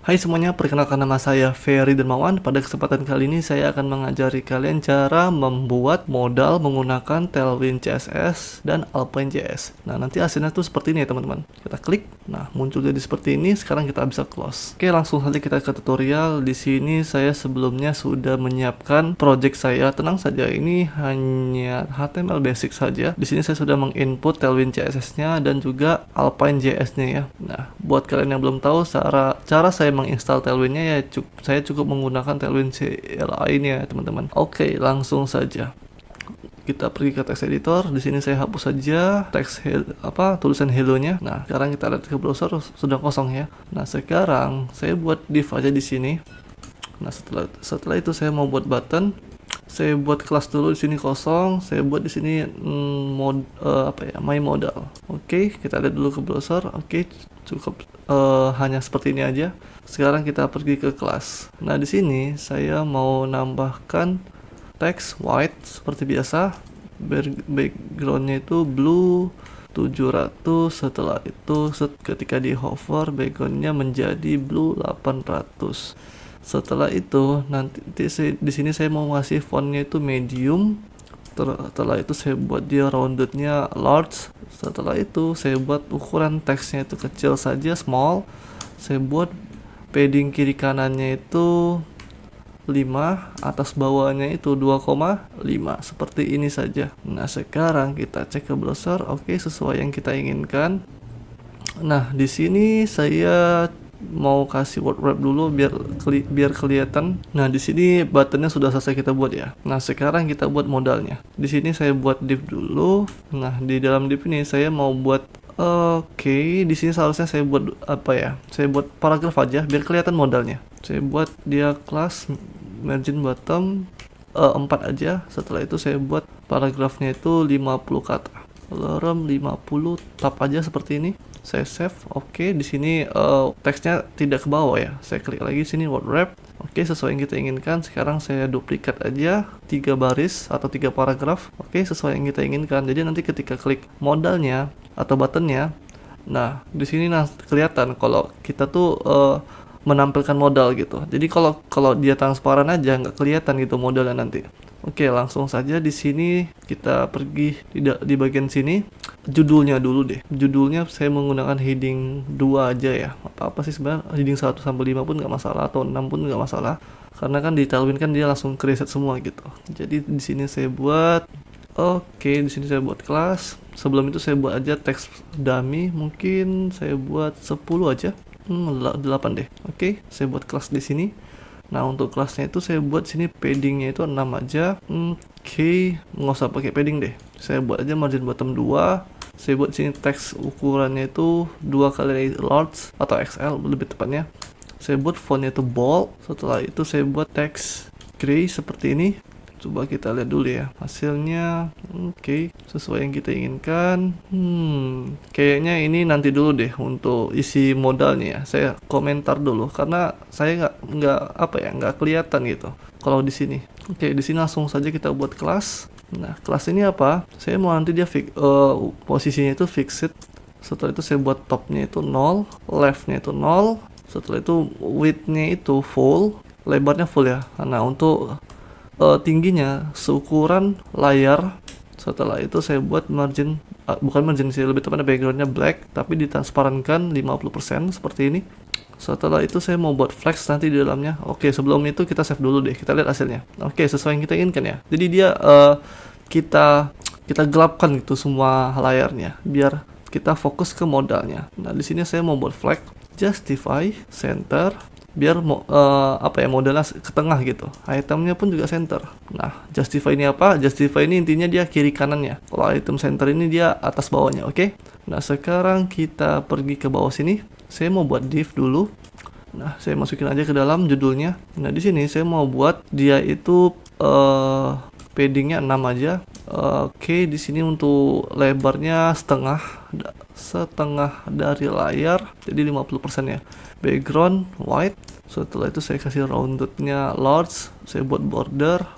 Hai semuanya, perkenalkan nama saya Ferry Dermawan. Pada kesempatan kali ini saya akan mengajari kalian cara membuat modal menggunakan Tailwind CSS dan Alpine JS. Nah, nanti hasilnya tuh seperti ini ya teman-teman. Kita klik, nah muncul jadi seperti ini. Sekarang kita bisa close. Oke, langsung saja kita ke tutorial. Di sini saya sebelumnya sudah menyiapkan project saya. Tenang saja, ini hanya HTML basic saja. Di sini saya sudah menginput Tailwind CSS-nya dan juga Alpine JS-nya ya. Nah, buat kalian yang belum tahu cara saya menginstal Tailwind-nya ya saya cukup menggunakan Tailwind CLI-nya ya teman-teman. Oke, langsung saja. Kita pergi ke text editor. Di sini saya hapus saja teks tulisan hello-nya. Nah, sekarang kita lihat ke browser sudah kosong ya. Nah, sekarang saya buat div aja di sini. Nah, setelah itu saya mau buat button. Saya buat kelas dulu di sini kosong. Saya buat di sini my modal. Oke, kita lihat dulu ke browser. Oke, cukup hanya seperti ini aja. Sekarang kita pergi ke kelas. Nah, di sini saya mau nambahkan teks white seperti biasa. Backgroundnya itu blue 700. Setelah itu ketika di hover backgroundnya menjadi blue 800. Setelah itu nanti di sini saya mau ngasih fontnya itu medium. Setelah itu saya buat dia roundednya large. Setelah itu saya buat ukuran teksnya itu kecil saja, small. Saya buat padding kiri kanannya itu 5, atas bawahnya itu 2,5 seperti ini saja. Nah, sekarang kita cek ke browser. Oke, sesuai yang kita inginkan. Nah, di sini saya mau kasih word wrap dulu biar kelihatan. Nah, di sini buttonnya sudah selesai kita buat ya. Nah, sekarang kita buat modalnya. Di sini saya buat div dulu. Nah, di dalam div ini saya mau buat di sini seharusnya saya buat apa ya? Saya buat paragraf aja biar kelihatan modalnya. Saya buat dia kelas margin bottom 4 aja. Setelah itu saya buat paragrafnya itu 50 kata. Lorem 50 tab aja seperti ini. Saya save. Oke, di sini teksnya tidak ke bawah ya. Saya klik lagi sini word wrap. Oke, sesuai yang kita inginkan. Sekarang saya duplikat aja 3 baris atau 3 paragraf. Oke, sesuai yang kita inginkan. Jadi nanti ketika klik modalnya atau buttonnya, nah di sini kelihatan kalau kita tuh menampilkan modal gitu. Jadi kalau dia transparan aja nggak kelihatan gitu modalnya nanti. Oke, langsung saja di sini kita pergi di bagian sini. Judulnya dulu deh. Judulnya saya menggunakan heading 2 aja ya. Apa sih sebenarnya heading 1 sampai 5 pun nggak masalah atau 6 pun nggak masalah. Karena kan di Tailwind kan dia langsung preset semua gitu. Jadi di sini saya buat di sini saya buat kelas. Sebelum itu saya buat aja teks dummy. Mungkin saya buat 10 aja. 8 deh. Oke, saya buat kelas di sini. Nah, untuk kelasnya itu saya buat sini paddingnya itu 6 aja. Oke, nggak usah pakai padding deh. Saya buat aja margin bottom 2. Saya buat sini teks ukurannya itu 2 kali large atau XL lebih tepatnya. Saya buat fontnya itu bold. Setelah itu saya buat teks gray seperti ini. Coba kita lihat dulu ya hasilnya. Oke, sesuai yang kita inginkan. Kayaknya ini nanti dulu deh untuk isi modalnya ya. Saya komentar dulu karena saya nggak kelihatan gitu kalau di sini. Oke, di sini langsung saja kita buat kelas. Nah, kelas ini apa? Saya mau nanti dia posisinya itu fixed. Setelah itu saya buat topnya itu 0, leftnya itu 0. Setelah itu widthnya itu full, lebarnya full ya. Nah, untuk tingginya seukuran layar. Setelah itu saya buat margin bukan margin sih, lebih tepatnya backgroundnya black tapi ditransparankan 50% seperti ini. Setelah itu saya mau buat flex nanti di dalamnya. Oke, sebelum itu kita save dulu deh, kita lihat hasilnya. Oke, sesuai yang kita inginkan ya. Jadi dia kita gelapkan gitu semua layarnya biar kita fokus ke modalnya. Nah, di sini saya mau buat flag, justify, center, biar modalnya ke tengah gitu. Itemnya pun juga center. Nah, justify ini apa? Justify ini intinya dia kiri kanannya. Kalau item center ini dia atas bawahnya, oke? Nah, sekarang kita pergi ke bawah sini. Saya mau buat div dulu. Nah, saya masukin aja ke dalam judulnya. Nah, di sini saya mau buat dia itu paddingnya 6 aja. Oke, di sini untuk lebarnya setengah dari layar, jadi 50% ya. Background white. Setelah itu saya kasih roundednya large. Saya buat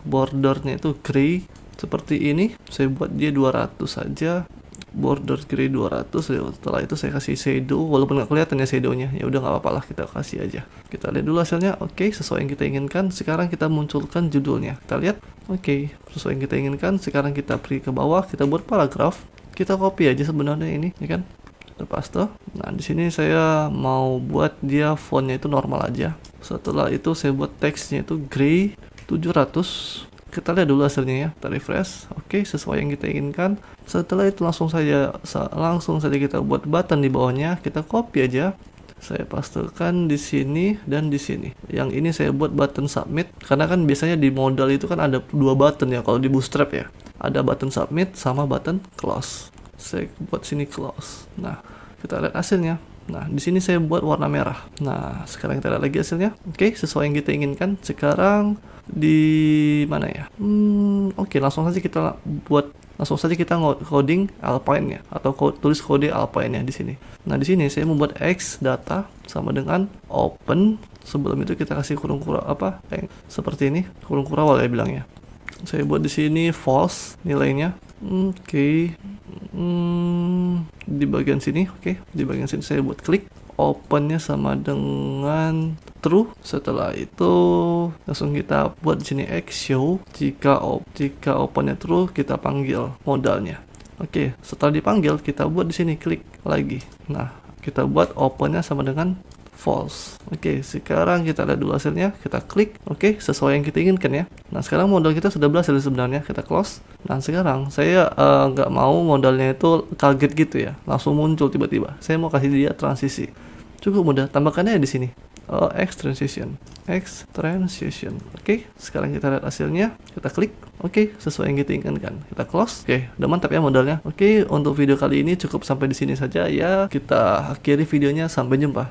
bordernya itu gray seperti ini. Saya buat dia 200 saja. border gray 200 ya. Setelah itu saya kasih shadow, walaupun nggak kelihatan ya shadownya, ya udah nggak apa-apa lah, kita kasih aja. Kita lihat dulu hasilnya. Oke, sesuai yang kita inginkan. Sekarang kita munculkan judulnya, kita lihat. Oke, sesuai yang kita inginkan. Sekarang kita pergi ke bawah, kita buat paragraf. Kita copy aja sebenarnya ini, ya kan? Kita paste. Nah, di sini saya mau buat dia fontnya itu normal aja. Setelah itu saya buat teksnya itu gray 700. Kita lihat dulu hasilnya ya, kita refresh. Oke, sesuai yang kita inginkan. Setelah itu langsung saja kita buat button di bawahnya. Kita copy aja. Saya pastekan di sini dan di sini. Yang ini saya buat button submit, karena kan biasanya di modal itu kan ada dua button ya kalau di Bootstrap ya. Ada button submit sama button close. Saya buat sini close. Nah, kita lihat hasilnya. Nah, di sini saya buat warna merah. Nah, sekarang kita lihat lagi hasilnya. Oke, sesuai yang kita inginkan. Sekarang di mana ya? Oke, langsung saja kita coding Alpine ya, atau tulis kode Alpine ya di sini. Nah, di sini saya membuat x data sama dengan open. Sebelum itu kita kasih kurung kurawal seperti ini, kurung kurawal ya bilangnya. Saya buat di sini false nilainya. Oke. Di bagian sini, di bagian sini saya buat klik, opennya sama dengan true. Setelah itu langsung kita buat di sini x show. Jika opennya true, kita panggil modalnya. Oke, setelah dipanggil kita buat di sini klik lagi. Nah, kita buat opennya sama dengan false. Oke, sekarang kita lihat dulu hasilnya. Kita klik. Oke, sesuai yang kita inginkan ya. Nah, sekarang modal kita sudah berhasil sebenarnya. Kita close. Nah, sekarang saya nggak mau modalnya itu kaget gitu ya, langsung muncul tiba-tiba. Saya mau kasih dia transisi. Cukup mudah. Tambahkannya di sini. X transition. Oke, sekarang kita lihat hasilnya. Kita klik. Oke, sesuai yang kita inginkan. Kita close. Oke, udah mantap ya modalnya. Oke, untuk video kali ini cukup sampai di sini saja ya. Kita akhiri videonya. Sampai jumpa.